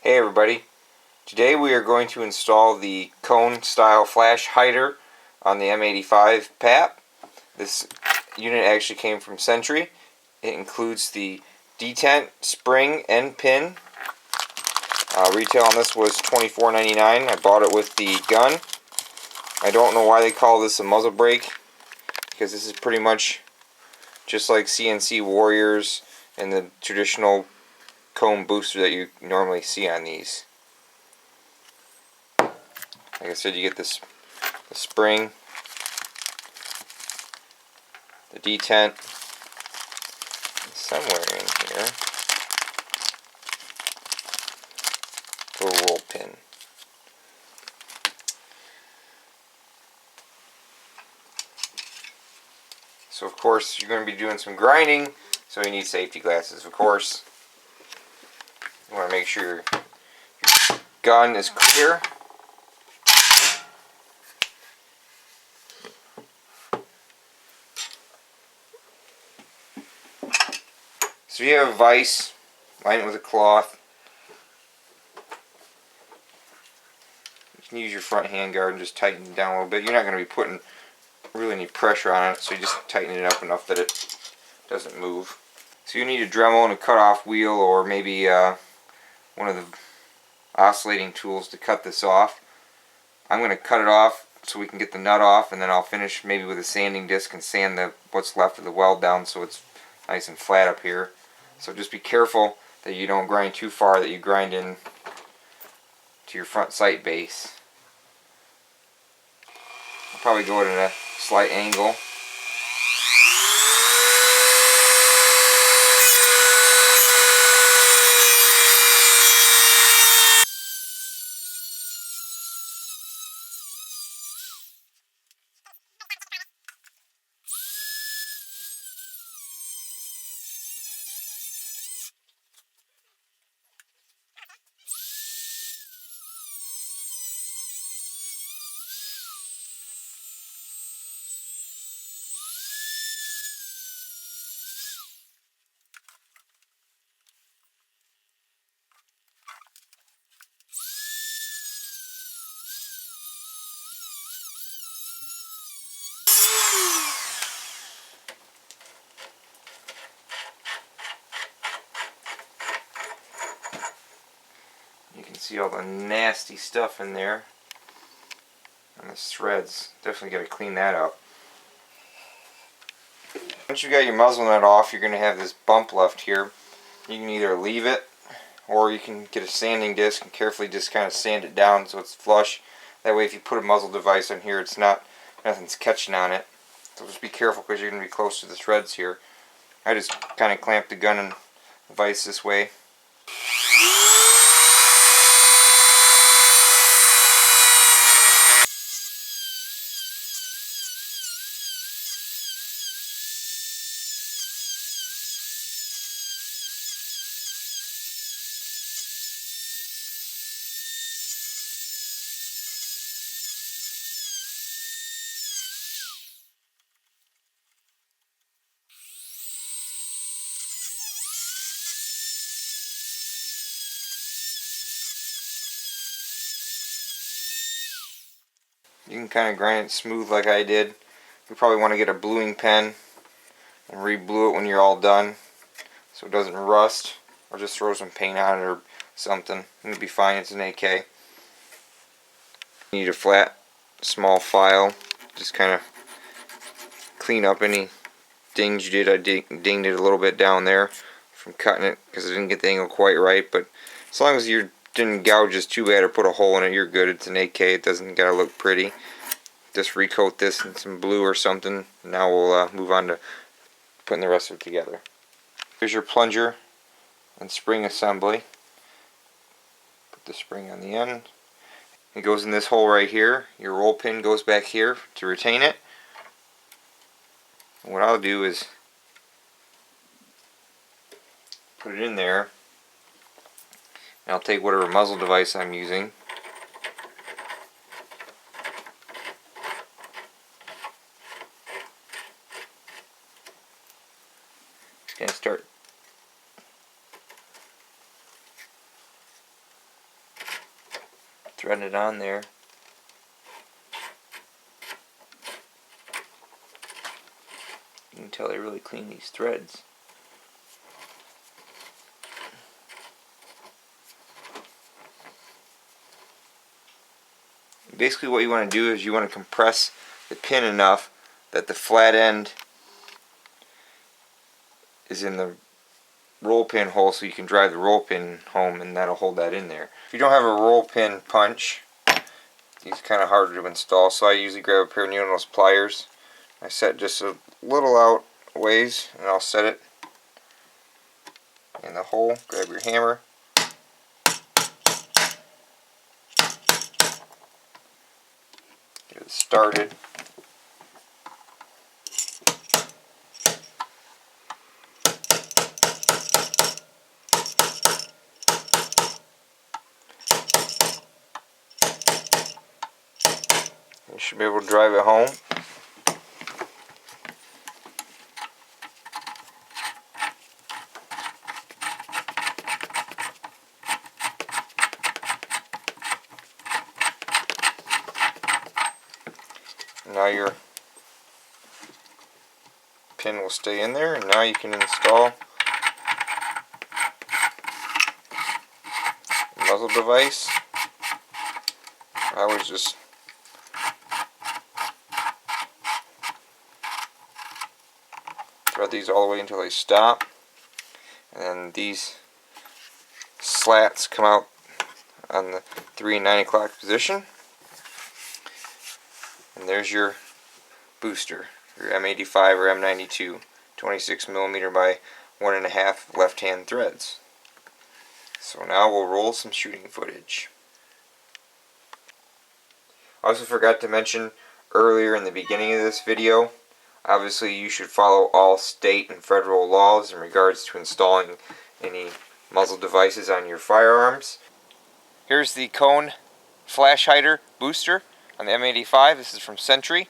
Hey everybody, today we are going to install the cone style flash hider on the M85 PAP. This unit actually came from Sentry. It includes the detent, spring, and pin. Retail on this was $24.99. I bought it with the gun. I don't know why they call this a muzzle brake, because this is pretty much just like CNC Warriors and the traditional cone booster that you normally see on these. Like I said, you get the spring, the detent, somewhere in here, the roll pin. So of course you're going to be doing some grinding, so you need safety glasses. Of course, you want to make sure your gun is clear. So if you have a vise, line it with a cloth. You can use your front hand guard and just tighten it down a little bit. You're not going to be putting really any pressure on it, so you just tighten it up enough that it doesn't move. So you need a Dremel and a cut-off wheel, or maybe one of the oscillating tools to cut this off. I'm going to cut it off so we can get the nut off, and then I'll finish maybe with a sanding disc and sand what's left of the weld down so it's nice and flat up here. So just be careful that you don't grind too far, that you grind in to your front sight base. I'll probably go at a slight angle. You can see all the nasty stuff in there and the threads. Definitely got to clean that up. Once you got your muzzle nut off, you're going to have this bump left here. You can either leave it, or you can get a sanding disc and carefully just kind of sand it down so it's flush. That way if you put a muzzle device on here, nothing's catching on it. So just be careful, because you're going to be close to the threads here. I just kind of clamped the gun and the vise this way. You can kind of grind it smooth like I did. You probably want to get a bluing pen and re-blue it when you're all done so it doesn't rust, or just throw some paint on it or something. It'll be fine. It's an AK. You need a flat, small file. Just kind of clean up any dings you did. I dinged it a little bit down there from cutting it because I didn't get the angle quite right, but as long as you didn't gouge us too bad or put a hole in it, you're good. It's an AK. It doesn't gotta look pretty. Just recoat this in some blue or something. Now we'll move on to putting the rest of it together. Here's your plunger and spring assembly. Put the spring on the end. It goes in this hole right here. Your roll pin goes back here to retain it. And what I'll do is put it in there. And I'll take whatever muzzle device I'm using. Just going to start threading it on there. You can tell they really clean these threads. Basically what you want to do is you want to compress the pin enough that the flat end is in the roll pin hole, so you can drive the roll pin home, and that'll hold that in there. If you don't have a roll pin punch, these are kind of harder to install, so I usually grab a pair of needle nose pliers. I set just a little out ways, and I'll set it in the hole. Grab your hammer. Get it started. You should be able to drive it home. Now your pin will stay in there, and now you can install the muzzle device. I always just thread these all the way until they stop, and then these slats come out on the 3 and 9 o'clock position, and there's your booster, your M85 or M92 26mm by 1.5 left hand threads. So now we'll roll some shooting footage. I also forgot to mention earlier in the beginning of this video, obviously you should follow all state and federal laws in regards to installing any muzzle devices on your firearms. Here's the cone flash hider booster on the M85. This is from Sentry.